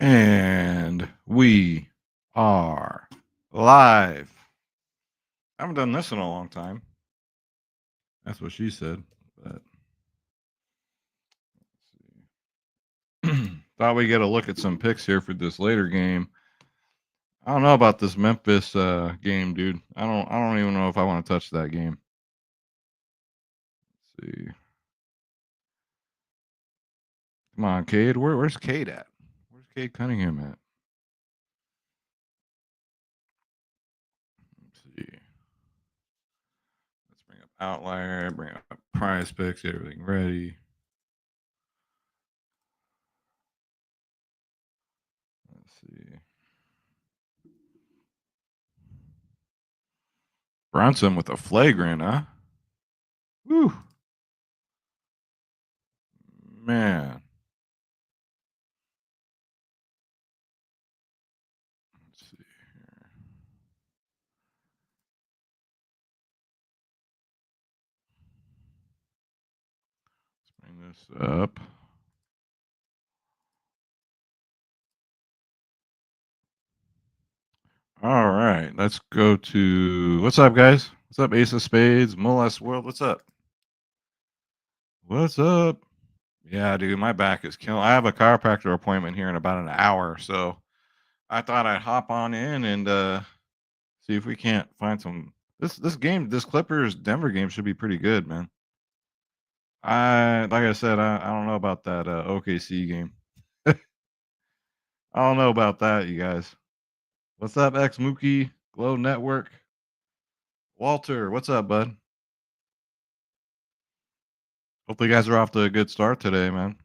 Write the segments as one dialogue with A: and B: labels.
A: And we are live. I haven't done this in a long time. That's what she said. But let's see. Thought we get a look at some picks here for this later game. I don't know about this Memphis game, dude. I don't even know if I want to touch that game. Let's see. Come on, Cade. Where's Cade at? Where's Cade Cunningham at? Let's see. Let's bring up Outlier, bring up PrizePicks, get everything ready. Let's see. Brunson with a flagrant, huh? Whew. Man. Let's see here. Let's bring this up. All right, let's go to what's up, guys? What's up, Ace of Spades, Molest World? What's up? What's up? Yeah, dude, my back is killing. I have a chiropractor appointment here in about an hour, so I thought I'd hop on in and see if we can't find some. This game, this Clippers Denver game should be pretty good, man. Like I said, I don't know about that OKC game. I don't know about that, you guys. What's up, X Mookie, Glow Network? Walter, what's up, bud? Hopefully, you guys are off to a good start today, man.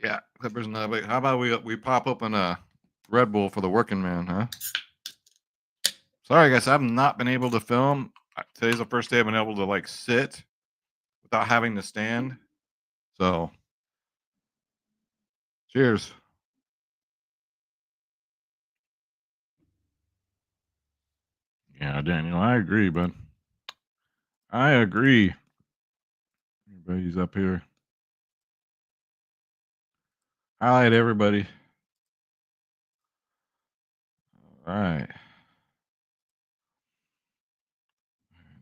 A: Yeah, Clippers not big. How about we pop open a Red Bull for the working man, huh? Sorry, guys, I've not been able to film. Today's the first day I've been able to like sit without having to stand. So, cheers. Yeah, Daniel, I agree, bud. I agree. Everybody's up here. Highlight everybody. All right.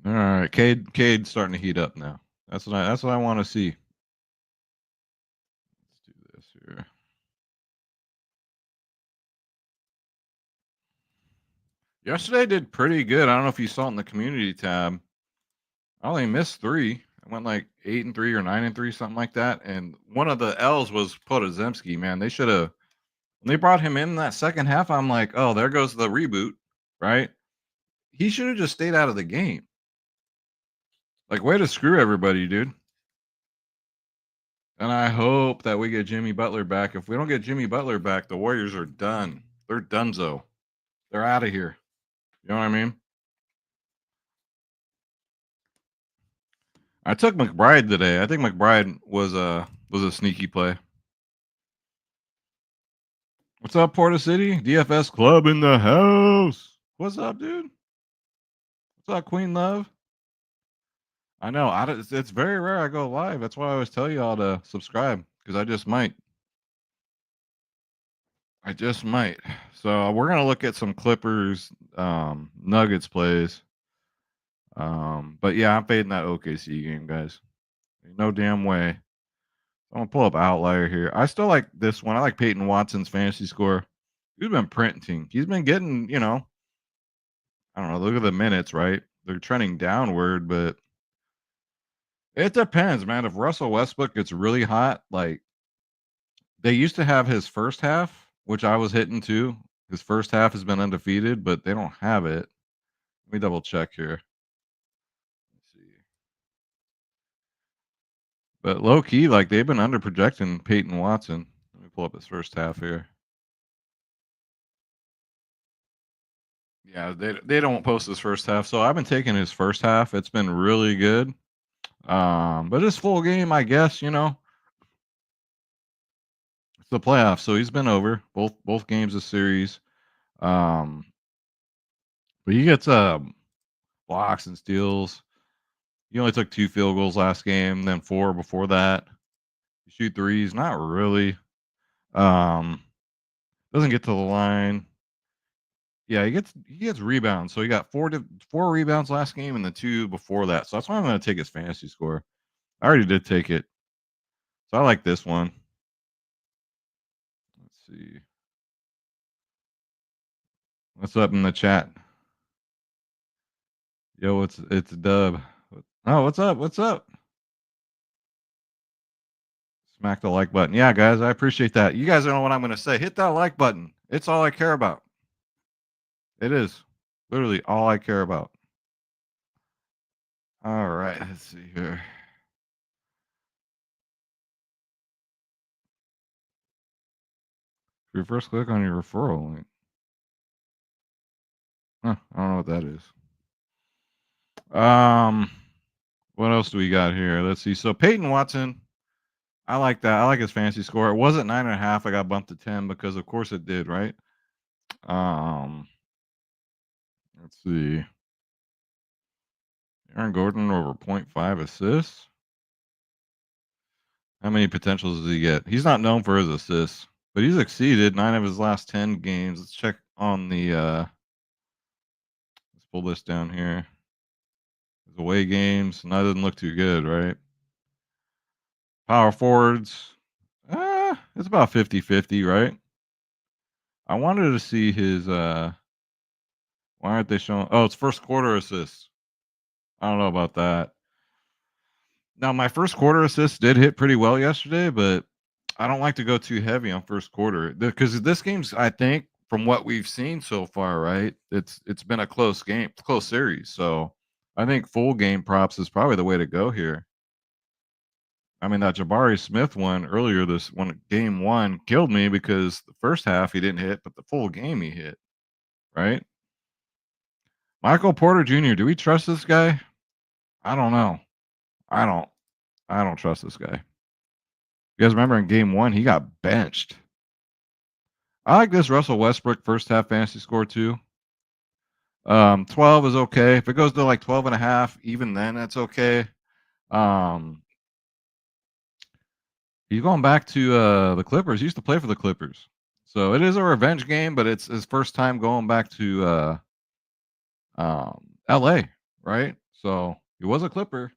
A: All right. Cade's starting to heat up now. That's what I want to see. Let's do this here. Yesterday I did pretty good. I don't know if you saw it in the community tab. I only missed 3. I went like 8-3 or 9-3, something like that. And one of the L's was Podozemski, man. They should have when they brought him in that second half, I'm like, oh, there goes the reboot, right? He should have just stayed out of the game. Like, way to screw everybody, dude. And I hope that we get Jimmy Butler back. If we don't get Jimmy Butler back, the Warriors are done. They're donezo. They're out of here. You know what I mean? I took McBride today. I think McBride was a sneaky play. What's up, Porta City? DFS Club in the house. What's up, dude? What's up, Queen Love? I know. It's very rare I go live. That's why I always tell you all to subscribe because I just might. I just might. So we're gonna look at some Clippers, Nuggets plays. But yeah, I'm fading that OKC game, guys. Ain't no damn way. I'm gonna pull up Outlier here. I still like this one. I like Peyton Watson's fantasy score. He's been printing. He's been getting, I don't know. Look at the minutes, right? They're trending downward, but it depends, man. If Russell Westbrook gets really hot, like they used to have his first half, which I was hitting too. His first half has been undefeated, but they don't have it. Let me double check here. Let's see. But low key, like they've been under projecting Peyton Watson. Let me pull up his first half here. Yeah, they don't post his first half, so I've been taking his first half. It's been really good. But his full game, I guess, it's the playoffs, so he's been over both games of series. Um, but he gets blocks and steals. He only took 2 field goals last game, then 4 before that. He Shoot threes, not really. Doesn't get to the line. Yeah, he gets rebounds. So he got 4 rebounds last game and the 2 before that. So that's why I'm going to take his fantasy score. I already did take it. So I like this one. Let's see. What's up in the chat? Yo, it's Dub. Oh, what's up? What's up? Smack the like button. Yeah, guys, I appreciate that. You guys don't know what I'm going to say. Hit that like button. It's all I care about. It is literally all I care about. All right, let's see here. If you first click on your referral link. Huh, I don't know what that is. What else do we got here? Let's see. So Peyton Watson, I like that. I like his fantasy score. It wasn't 9.5. I got bumped to 10 because of course it did, right? Let's see. Aaron Gordon over 0.5 assists. How many potentials does he get? He's not known for his assists, but he's exceeded 9 of his last 10 games. Let's check on the let's pull this down here. His away games, and that doesn't look too good, right? Power forwards, it's about 50-50, right? I wanted to see his why aren't they showing? Oh, it's first quarter assists. I don't know about that. Now, my first quarter assist did hit pretty well yesterday, but I don't like to go too heavy on first quarter because this game's, I think, from what we've seen so far, right? It's been a close game, close series. So I think full game props is probably the way to go here. I mean, that Jabari Smith one earlier, this one game 1 killed me because the first half he didn't hit, but the full game he hit, right? Michael Porter Jr. Do we trust this guy? I don't know. I don't trust this guy. You guys remember in game 1 he got benched. I like this Russell Westbrook first half fantasy score too. 12 is okay. If it goes to like 12.5, even then that's okay. He's going back to the Clippers. He used to play for the Clippers. So it is a revenge game, but it's his first time going back to LA, right? So he was a Clipper.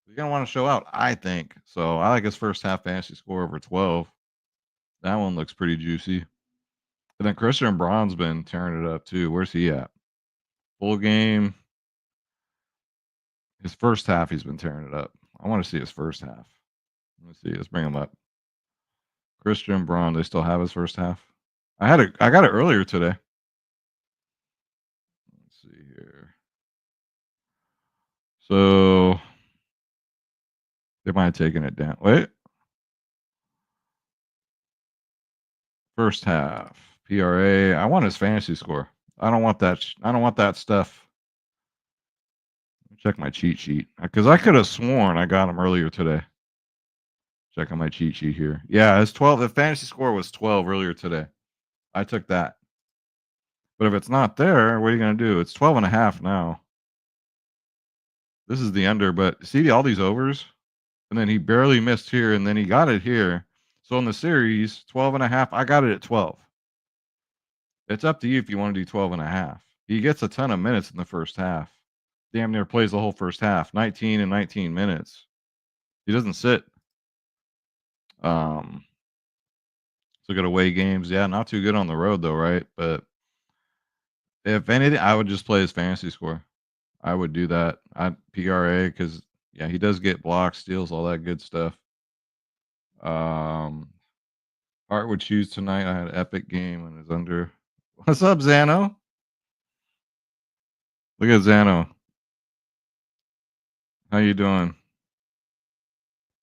A: You're gonna want to show out, I think. So I like his first half fantasy score over 12. That one looks pretty juicy. And then Christian Braun's been tearing it up too. Where's he at? Full game. His first half, he's been tearing it up. I want to see his first half. Let me see. Let's bring him up. Christian Braun. They still have his first half. I got it earlier today. Let's see here. So they might have taken it down. Wait. First half. PRA. I want his fantasy score. I don't want that. I don't want that stuff. Check my cheat sheet because I could have sworn I got him earlier today. Check on my cheat sheet here. Yeah, it's 12. The fantasy score was 12 earlier today. I took that. But if it's not there, what are you going to do? It's 12.5 now. This is the under, but see all these overs? And then he barely missed here, and then he got it here. So in the series, 12.5, I got it at 12. It's up to you if you want to do 12.5. He gets a ton of minutes in the first half. Damn near plays the whole first half, 19 and 19 minutes. He doesn't sit. So got away games. Yeah, not too good on the road though, right? But if anything, I would just play his fantasy score. I would do that. I'd PRA because yeah, he does get blocks, steals, all that good stuff. Art would choose tonight. I had an epic game and is under. What's up, Zano? Look at Zano. How you doing?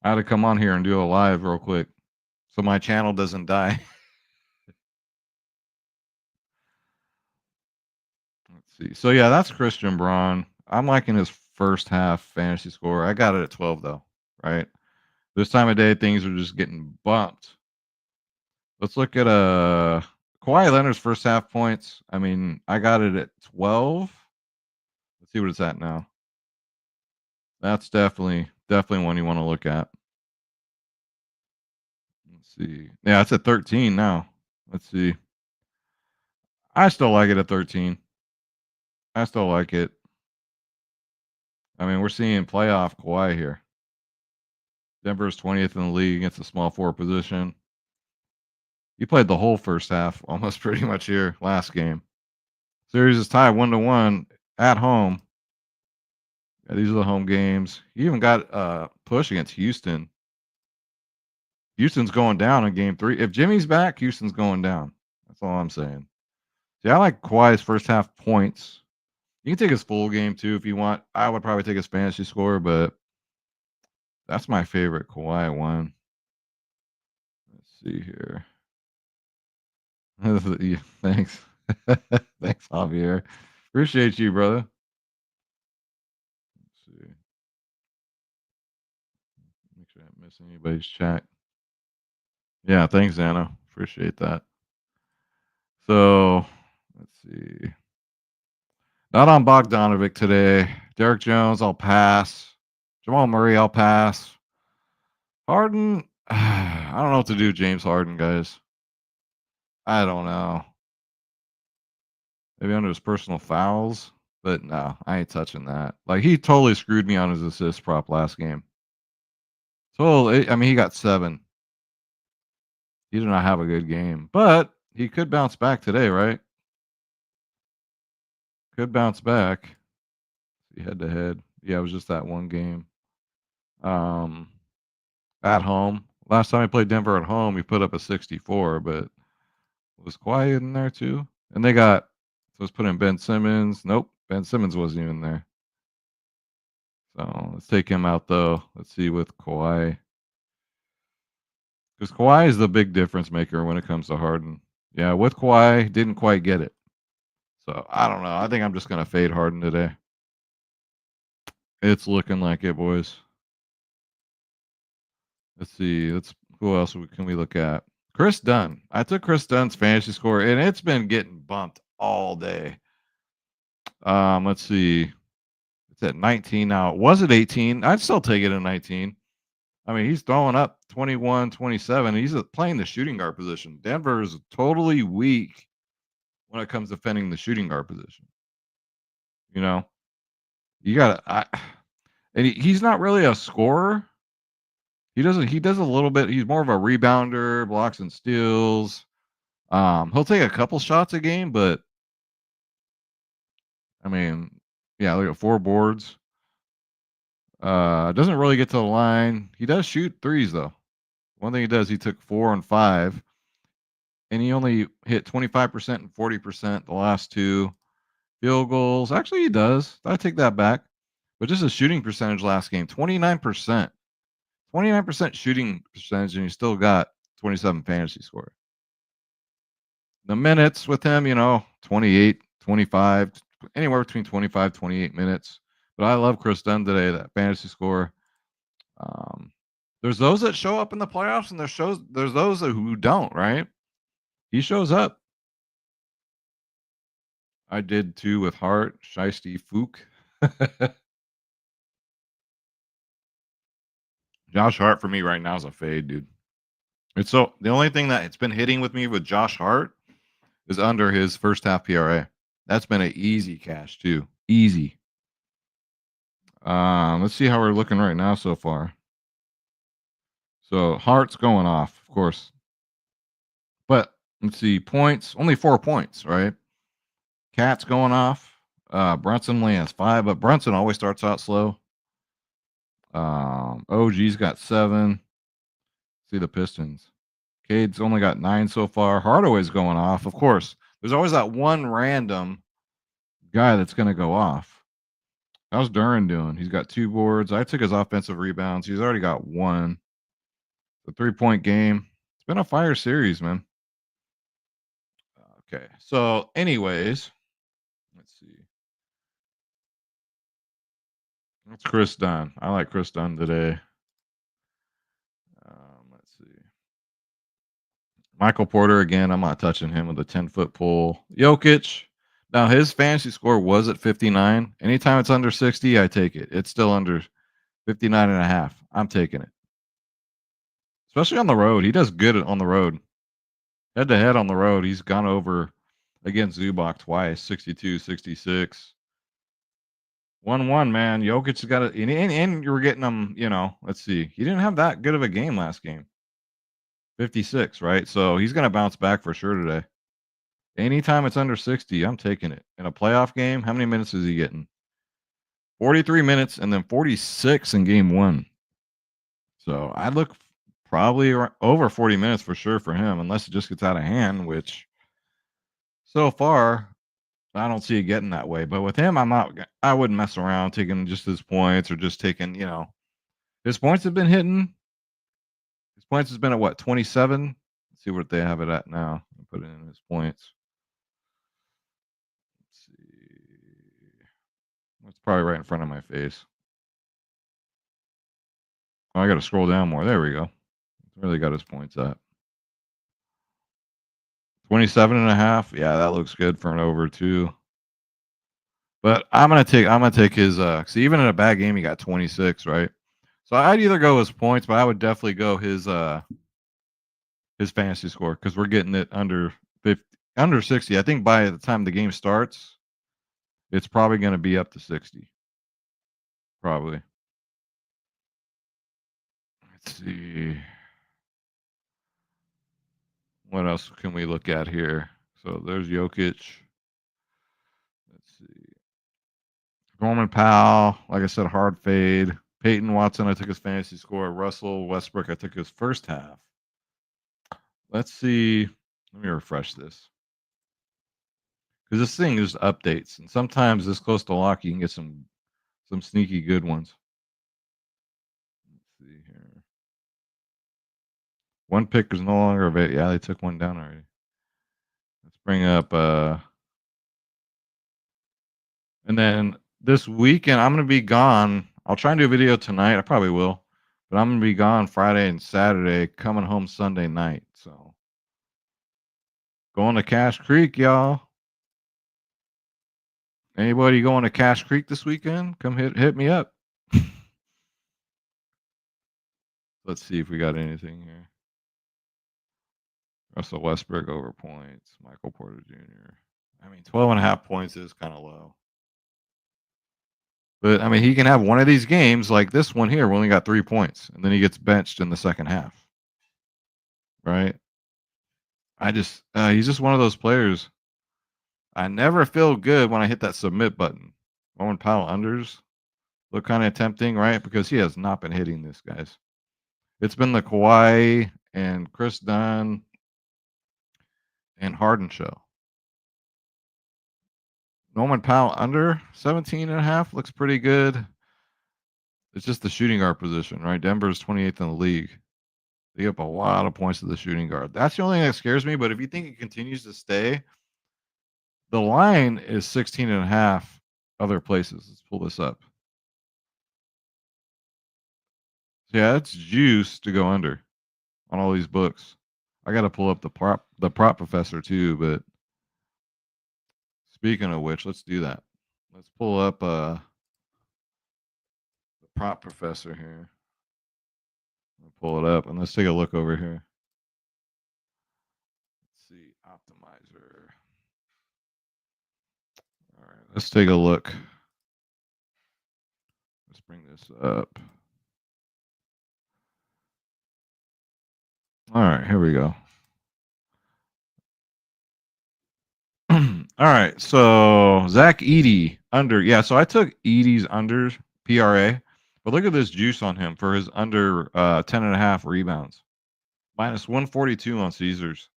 A: I had to come on here and do a live real quick so my channel doesn't die. Let's see. So yeah, that's Christian Braun. I'm liking his first half fantasy score. I got it at 12 though, right? This time of day, things are just getting bumped. Let's look at Kawhi Leonard's first half points. I mean, I got it at 12. Let's see what it's at now. That's definitely one you want to look at. see. Yeah, it's at 13 now. Let's see. I still like it at 13. I still like it. I mean, we're seeing playoff Kawhi here. Denver's 20th in the league against the small forward position. He played the whole first half, almost pretty much here last game. Series is tied 1-1 at home. Yeah, these are the home games. He even got a push against Houston. Houston's going down in game 3. If Jimmy's back, Houston's going down. That's all I'm saying. See, I like Kawhi's first half points. You can take his full game too if you want. I would probably take his fantasy score, but that's my favorite Kawhi one. Let's see here. Yeah, thanks. Thanks, Javier. Appreciate you, brother. Let's see. Make sure I don't miss anybody's chat. Yeah, thanks, Anna. Appreciate that. So, let's see. Not on Bogdanovic today. Derek Jones, I'll pass. Jamal Murray, I'll pass. Harden, I don't know what to do, James Harden, guys. I don't know. Maybe under his personal fouls, but no, I ain't touching that. Like, he totally screwed me on his assist prop last game. Totally. I mean, he got 7. He did not have a good game, but he could bounce back today, right? Could bounce back. See, head to head. Yeah, it was just that one game. At home. Last time he played Denver at home, he put up a 64, but was Kawhi in there too? And they got, so let's put in Ben Simmons. Nope, Ben Simmons wasn't even there. So let's take him out though. Let's see with Kawhi. Because Kawhi is the big difference maker when it comes to Harden. Yeah, with Kawhi, didn't quite get it. So I don't know. I think I'm just going to fade Harden today. It's looking like it, boys. Let's see. Who else can we look at? Chris Dunn. I took Chris Dunn's fantasy score, and it's been getting bumped all day. Let's see. It's at 19 now. Was it 18? I'd still take it at 19. I mean, he's throwing up 21, 27. He's playing the shooting guard position. Denver is totally weak when it comes to defending the shooting guard position. You know, you got to, and he's not really a scorer. He does a little bit. He's more of a rebounder, blocks and steals. He'll take a couple shots a game, but I mean, yeah, look at 4 boards. Doesn't really get to the line. He does shoot threes though. One thing he does, he took 4 and 5, and he only hit 25% and 40% the last 2 field goals. Actually, he does. I take that back. But just a shooting percentage last game, 29%. 29% shooting percentage, and he still got 27 fantasy score. The minutes with him, 28, 25, anywhere between 25, 28 minutes. But I love Chris Dunn today, that fantasy score. There's those that show up in the playoffs, and there's those who don't, right? He shows up. I did too with Hart, Shiesty, Fook. Josh Hart for me right now is a fade, dude. It's so the only thing that it's been hitting with me with Josh Hart is under his first half PRA. That's been an easy cash too. Easy. Let's see how we're looking right now so far. So Hart's going off, of course. But let's see, points, only 4 points, right? Cat's going off. Brunson only has 5, but Brunson always starts out slow. OG's got 7. See the Pistons. Cade's only got 9 so far. Hardaway's going off. Of course, there's always that one random guy that's going to go off. How's Duran doing? He's got 2 boards. I took his offensive rebounds. He's already got 1. The 3-point game. It's been a fire series, man. Okay. So, anyways, let's see. That's Chris Dunn. I like Chris Dunn today. Let's see. Michael Porter, again, I'm not touching him with a 10-foot pole. Jokic. Now, his fantasy score was at 59. Anytime it's under 60, I take it. It's still under 59.5. I'm taking it. especially on the road. He does good on the road. Head to head on the road, he's gone over against Zubac twice, 62, 66. 1-1, man. Jokic's got it, and you were getting him. Let's see. He didn't have that good of a game last game. 56, right? So he's gonna bounce back for sure today. Anytime it's under 60, I'm taking it. In a playoff game, how many minutes is he getting? 43 minutes and then 46 in game 1. So I'd look probably over 40 minutes for sure for him, unless it just gets out of hand, which so far I don't see it getting that way. But with him, I wouldn't mess around taking just his points or just taking, his points have been hitting. His points has been at what, 27? Let's see what they have it at now. I'll put it in his points. Let's see. It's probably right in front of my face. Oh, I got to scroll down more. There we go. Really got his points at 27.5. Yeah, that looks good for an over too. But I'm gonna take his. See, even in a bad game, he got 26, right? So I'd either go his points, but I would definitely go his fantasy score because we're getting it under 50, under 60. I think by the time the game starts, it's probably going to be up to 60. Probably. Let's see. What else can we look at here? So there's Jokic. Let's see. Norman Powell, like I said, hard fade. Peyton Watson, I took his fantasy score. Russell Westbrook, I took his first half. Let's see. Let me refresh this. Because this thing just updates. And sometimes this close to lock, you can get some sneaky good ones. Let's see here. One pick is no longer available. Yeah, they took one down already. Let's bring up and then this weekend I'm gonna be gone. I'll try and do a video tonight. I probably will. But I'm gonna be gone Friday and Saturday, coming home Sunday night. So going to Cache Creek, y'all. Anybody going to Cache Creek this weekend? Come hit me up. Let's see if we got anything here. Russell Westbrook over points. Michael Porter Jr. I mean, 12.5 points is kind of low. But I mean, he can have one of these games like this one here. We only got 3 points, and then he gets benched in the second half. Right? He's just one of those players. I never feel good when I hit that submit button. Owen Powell unders look kind of tempting, right? Because he has not been hitting this, guys. It's been the Kawhi and Chris Dunn and Harden show. Norman Powell under 17.5 looks pretty good. It's just the shooting guard position, right? Denver's 28th in the league. They give up a lot of points to the shooting guard. That's the only thing that scares me. But if you think it continues to stay, the line is 16.5 other places. Let's pull this up. Yeah, it's juice to go under on all these books. I got to pull up the prop professor too. But speaking of which, let's do that. Let's pull up the prop professor here. I'll pull it up and let's take a look over here. Let's see, optimizer. All right, let's take a look. Let's bring this up. All right, here we go. All right, so Zach Edey under. Yeah, so I took Edey's under PRA, but look at this juice on him for his under 10.5 rebounds. Minus 142 on Caesars.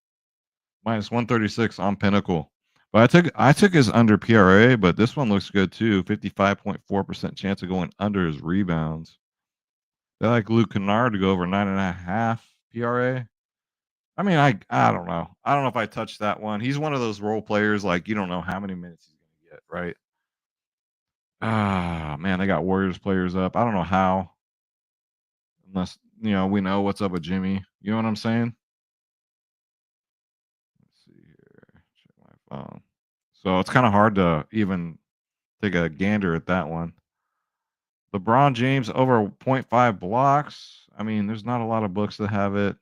A: Minus 136 on Pinnacle. But I took his under PRA, but this one looks good too. 55.4% chance of going under his rebounds. They like Luke Kennard to go over 9.5 PRA. I mean, I don't know. I don't know if I touched that one. He's one of those role players, like you don't know how many minutes he's going to get, right? Ah, man, they got Warriors players up. I don't know how, unless we know what's up with Jimmy. You know what I'm saying? Let's see here. Check my phone. So it's kind of hard to even take a gander at that one. LeBron James over 0.5 blocks. I mean, there's not a lot of books that have it.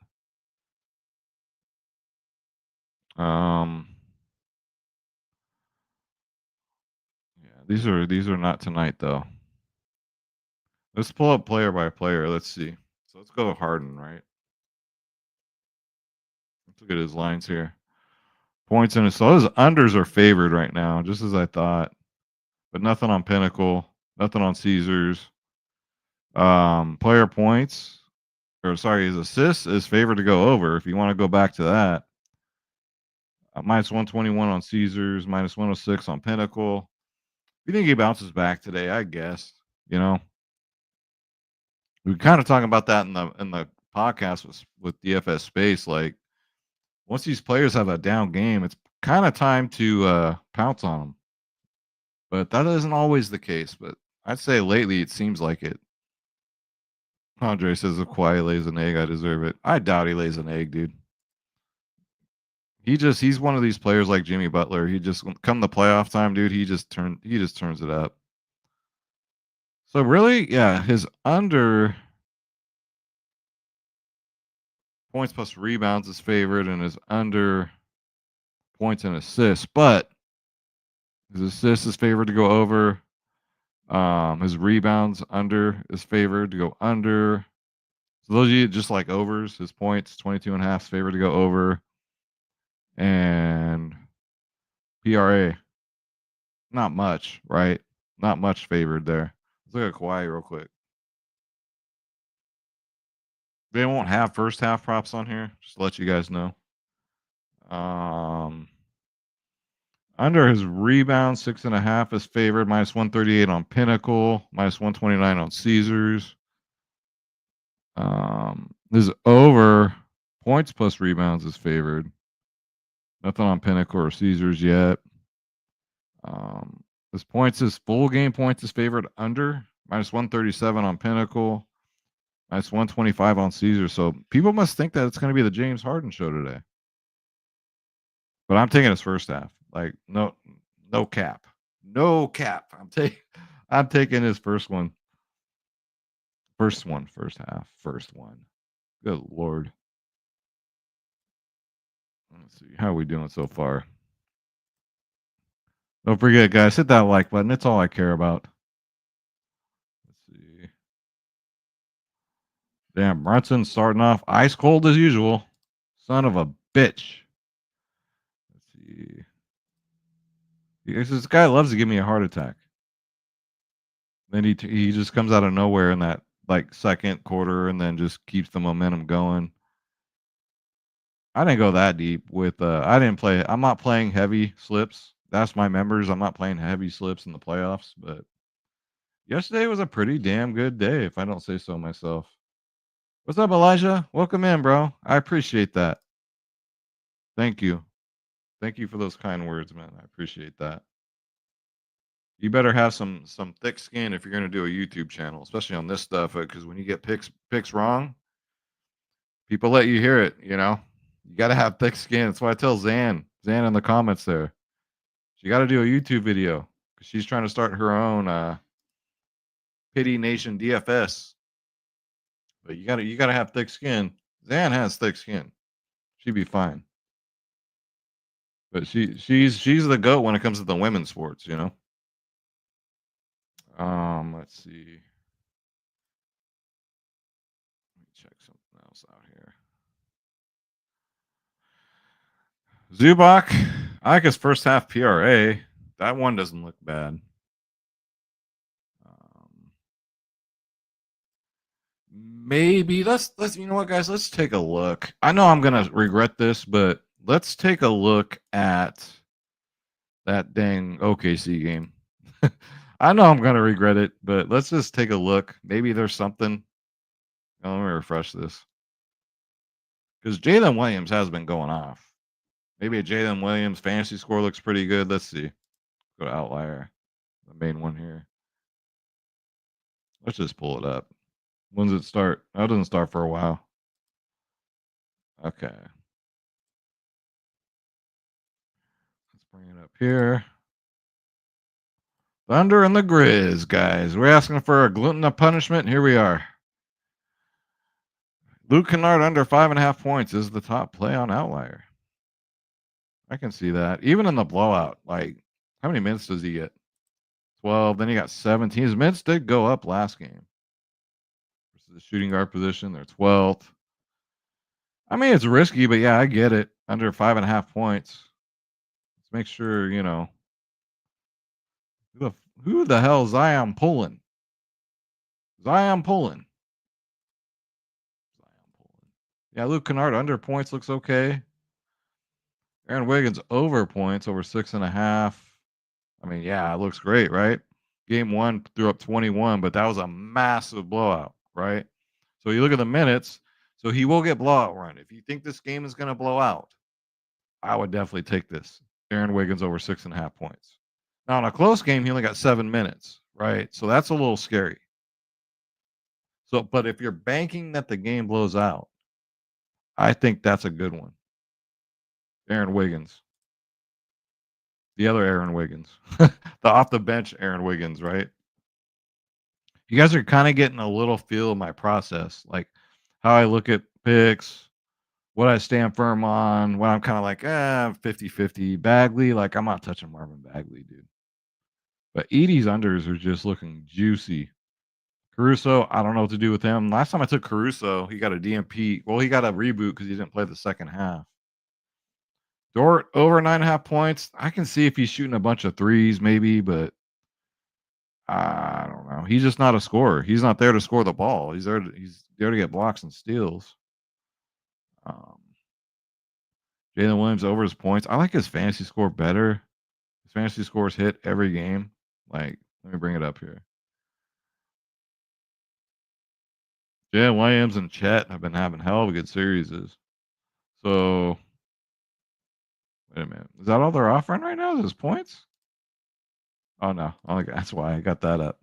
A: Yeah, these are not tonight though. Let's pull up player by player. Let's see. So let's go to Harden, right? Let's look at his lines here. Points in it. So those unders are favored right now, just as I thought. But nothing on Pinnacle, nothing on Caesars. Player points, or sorry, his assists is favored to go over. If you want to go back to that, minus 121 on Caesars, minus 106 on Pinnacle. If you think he bounces back today, I guess. You know, we were kind of talking about that in the podcast with DFS Space. Like, once these players have a down game, it's kind of time to pounce on them. But that isn't always the case. But I'd say lately it seems like it. Andre says if Kawhi lays an egg, I deserve it. I doubt he lays an egg, dude. He's one of these players like Jimmy Butler. He just come the playoff time, dude, he just turns it up. So really, yeah, his under points plus rebounds is favored and his under points and assists, but his assists is favored to go over. His rebounds under is favored to go under. So those of you just like overs, his points 22.5 is favored to go over. And PRA, not much, right? Not much favored there. Let's look at Kawhi real quick. They won't have first half props on here, just to let you guys know. Under his rebound, 6.5 is favored, minus 138 on Pinnacle, minus 129 on Caesars. His over points plus rebounds is favored. Nothing on Pinnacle or Caesars yet. His points, his full game points is favored under, minus 137 on Pinnacle, minus 125 on Caesar. So people must think that it's going to be the James Harden show today. But I'm taking his first half. Like no cap. No cap. I'm taking his first one. First half. First one. Good Lord. Let's see. How are we doing so far? Don't forget, guys, hit that like button. It's all I care about. Let's see. Damn, Brunson starting off ice cold as usual. Son of a bitch. Let's see. This guy loves to give me a heart attack. Then he just comes out of nowhere in that like second quarter and then just keeps the momentum going. I didn't go that deep with I didn't play I'm not playing heavy slips. That's my members. I'm not playing heavy slips in the playoffs, but yesterday was a pretty damn good day if I don't say so myself. What's up, Elijah? Welcome in, bro. I appreciate that. Thank you. Thank you for those kind words, man. I appreciate that. You better have some thick skin if you're going to do a YouTube channel, especially on this stuff, because when you get picks wrong, people let you hear it. You know, you got to have thick skin. That's why I tell Zan in the comments there, she got to do a YouTube video because she's trying to start her own Pity Nation DFS. But you gotta have thick skin. Zan has thick skin. She'd be fine. But she's the GOAT when it comes to the women's sports, you know. Let's see. Let me check something else out here. Zubac, I like his first half PRA. That one doesn't look bad. Maybe let's you know what, guys, let's take a look. I know I'm gonna regret this, but let's take a look at that dang OKC game. I know I'm gonna regret it, but let's just take a look. Maybe there's something. Oh, let me refresh this. Because Jalen Williams has been going off. Maybe a Jalen Williams fantasy score looks pretty good. Let's see. Go to Outlier, the main one here. Let's just pull it up. When does it start? Oh, it doesn't start for a while. Okay. Let's bring it up here. Thunder and the Grizz, guys. We're asking for a gluten of punishment. Here we are. Luke Kennard under 5.5 points is the top play on Outlier. I can see that. Even in the blowout, like, how many minutes does he get? 12. Then he got 17. His minutes did go up last game. The shooting guard position, they're 12th. I mean, it's risky, but yeah, I get it. Under 5.5 points. Let's make sure, who the hell is Zion pulling? Zion pulling. Yeah, Luke Kennard under points looks okay. Aaron Wiggins over points, over 6.5. I mean, yeah, it looks great, right? Game 1 threw up 21, but that was a massive blowout, right? So you look at the minutes, so he will get blowout run. If you think this game is going to blow out, I would definitely take this. Aaron Wiggins over 6.5 points. Now, in a close game, he only got 7 minutes, right? So that's a little scary. So, but if you're banking that the game blows out, I think that's a good one. Aaron Wiggins. The other Aaron Wiggins. The off the bench Aaron Wiggins, right? You guys are kind of getting a little feel of my process, like how I look at picks, what I stand firm on, when I'm kind of like, 50-50. Bagley, like, I'm not touching Marvin Bagley, dude. But Edie's unders are just looking juicy. Caruso, I don't know what to do with him. Last time I took Caruso, he got a DMP. Well, he got a reboot because he didn't play the second half. Dort over 9.5 points. I can see if he's shooting a bunch of threes, maybe, but I don't know. He's just not a scorer. He's not there to score the ball. He's there to get blocks and steals. Jalen Williams over his points. I like his fantasy score better. His fantasy scores hit every game. Like, let me bring it up here. Jalen Williams and Chet have been having hell of a good series. So, wait a minute. Is that all they're offering right now? Is his points? Oh, no. Oh, that's why I got that up.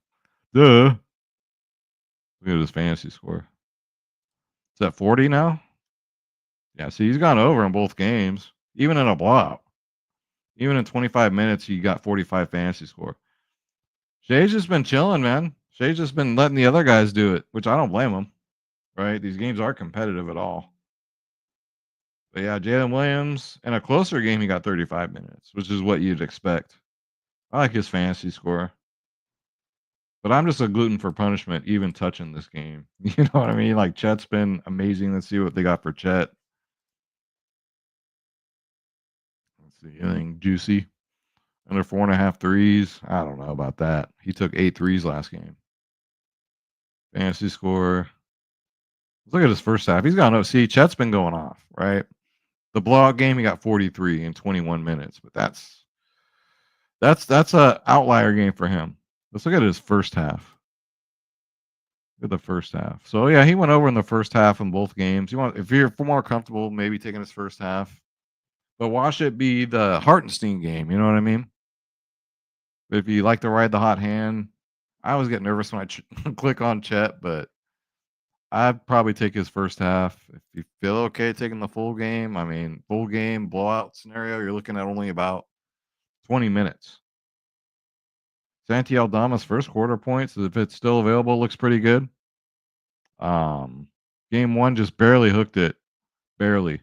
A: Duh. Look at his fantasy score. Is that 40 now? Yeah, see, he's gone over in both games, even in a blowout. Even in 25 minutes, he got 45 fantasy score. Shay's just been chilling, man. Shay's just been letting the other guys do it, which I don't blame him, right? These games are competitive at all. But yeah, Jalen Williams, in a closer game, he got 35 minutes, which is what you'd expect. I like his fantasy score. But I'm just a gluten for punishment, even touching this game. You know what I mean? Like, Chet's been amazing. Let's see what they got for Chet. Let's see. Anything juicy? Under 4.5 threes. I don't know about that. He took 8 threes last game. Fantasy score. Let's look at his first half. He's gone. See, Chet's been going off, right? The blowout game, he got 43 in 21 minutes, but that's a outlier game for him. Let's look at his first half. Look at the first half. So yeah, he went over in the first half in both games. If you're more comfortable, maybe taking his first half, but watch it be the Hartenstein game. You know what I mean? If you like to ride the hot hand, I always get nervous when I click on Chet, but I'd probably take his first half. If you feel okay taking the full game, I mean, full game blowout scenario, you're looking at only about 20 minutes. Santi Aldama's first quarter points, if it's still available, looks pretty good. Game 1 just barely hooked it. Barely.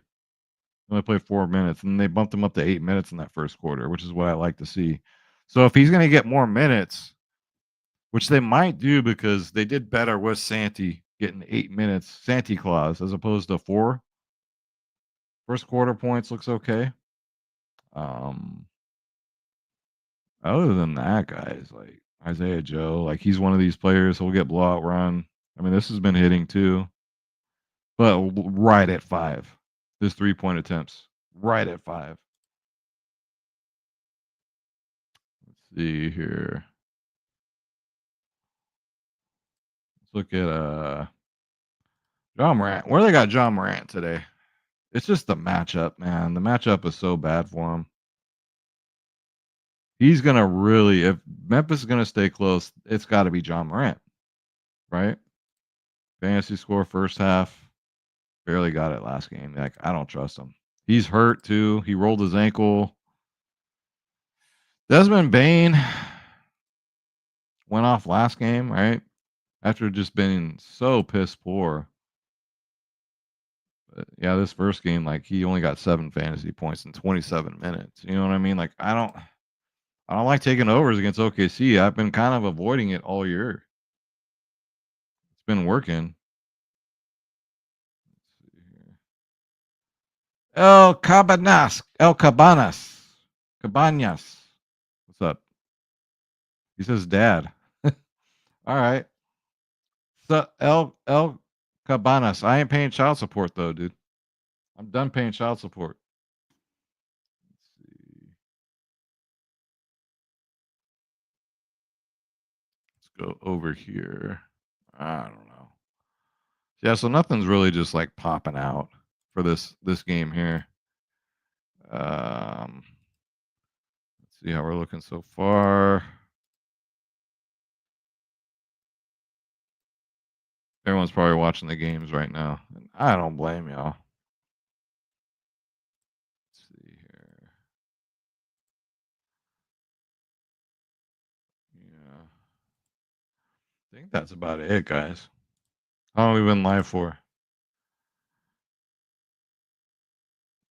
A: Only played 4 minutes, and they bumped him up to 8 minutes in that first quarter, which is what I like to see. So if he's going to get more minutes, which they might do because they did better with Santi getting 8 minutes, Santi Claus, as opposed to 4. First quarter points looks okay. Other than that, guys, like Isaiah Joe, like he's one of these players who'll get blowout run. I mean, this has been hitting too, but right at 5. His 3-point attempts, right at 5. Let's see here. Let's look at John Morant. Where they got John Morant today? It's just the matchup, man. The matchup is so bad for him. He's gonna really, if Memphis is gonna stay close, it's got to be John Morant, right? Fantasy score first half, barely got it last game. Like, I don't trust him. He's hurt too. He rolled his ankle. Desmond Bane, went off last game, right? After just being so piss poor. But yeah, this first game, like he only got 7 fantasy points in 27 minutes. You know what I mean? Like I don't like taking overs against OKC. I've been kind of avoiding it all year. It's been working. Let's see here. El Cabanas. What's up? He says dad. All right. So El Cabanas. I ain't paying child support though, dude. I'm done paying child support. Let's see. Let's go over here. I don't know. Yeah, so nothing's really just like popping out for this game here. Let's see how we're looking so far. Everyone's probably watching the games right now. And I don't blame y'all. Let's see here. Yeah. I think that's about it, guys. How long have we been live for?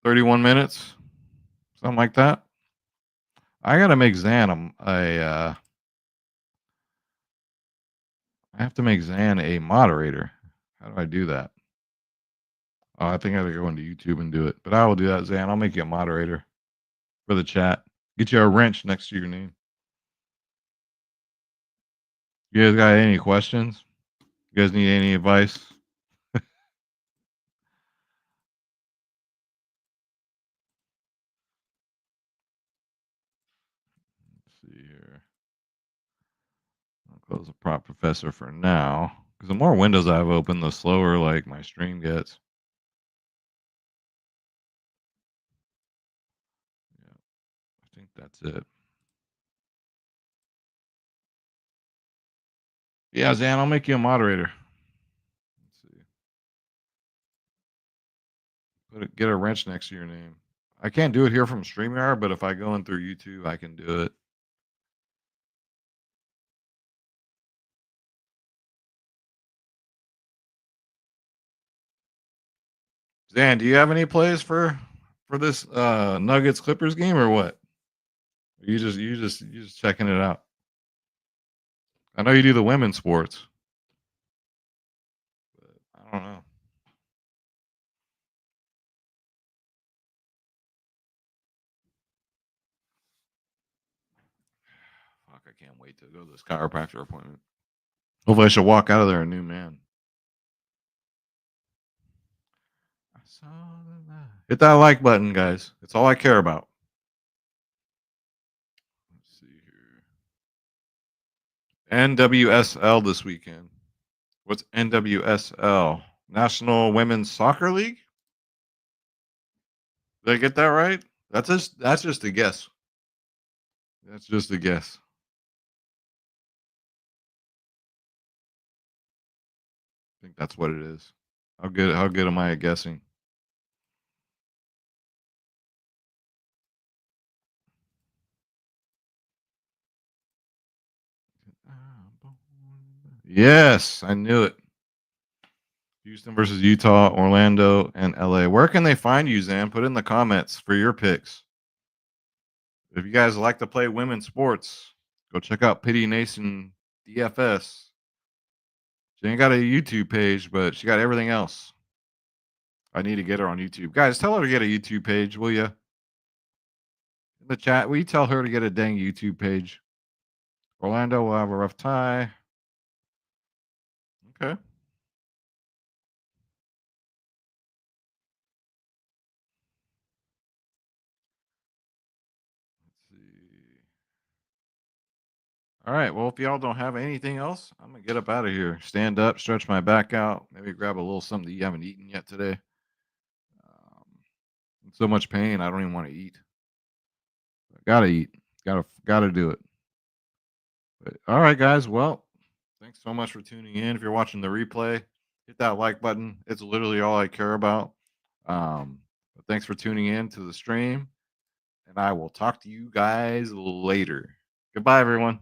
A: 31 minutes? Something like that? I gotta make Zan I have to make Zan a moderator. How do I do that? Oh, I think I gotta go into YouTube and do it. But I will do that, Zan. I'll make you a moderator for the chat. Get you a wrench next to your name. You guys got any questions? You guys need any advice? Let's see here. I'll close the prop professor for now. Because the more windows I have open, the slower like my stream gets. Yeah, I think that's it. Yeah, Zan, I'll make you a moderator. Let's see. Get a wrench next to your name. I can't do it here from StreamYard, but if I go in through YouTube, I can do it. Zan, do you have any plays for this Nuggets Clippers game or what? You just checking it out. I know you do the women's sports. But I don't know. Fuck, I can't wait to go to this chiropractor appointment. Hopefully I should walk out of there a new man. Hit that like button, guys. It's all I care about. Let's see here. NWSL this weekend. What's NWSL? National Women's Soccer League? Did I get that right? That's just a guess. That's just a guess. I think that's what it is. How good am I at guessing? Yes, I knew it. Houston versus Utah, Orlando, and LA. Where can they find you, Zan? Put in the comments for your picks. If you guys like to play women's sports, go check out Pity Nation DFS. She ain't got a YouTube page, but she got everything else. I need to get her on YouTube. Guys, tell her to get a YouTube page, will you? In the chat, will you tell her to get a dang YouTube page? Orlando will have a rough tie. Okay. Let's see. All right. Well, if y'all don't have anything else, I'm going to get up out of here. Stand up, stretch my back out, maybe grab a little something that you haven't eaten yet today. In so much pain, I don't even want to eat. I gotta eat. Gotta do it. But, all right, guys. Well, thanks so much for tuning in. If you're watching the replay, hit that like button. It's literally all I care about. But thanks for tuning in to the stream, and I will talk to you guys later. Goodbye, everyone.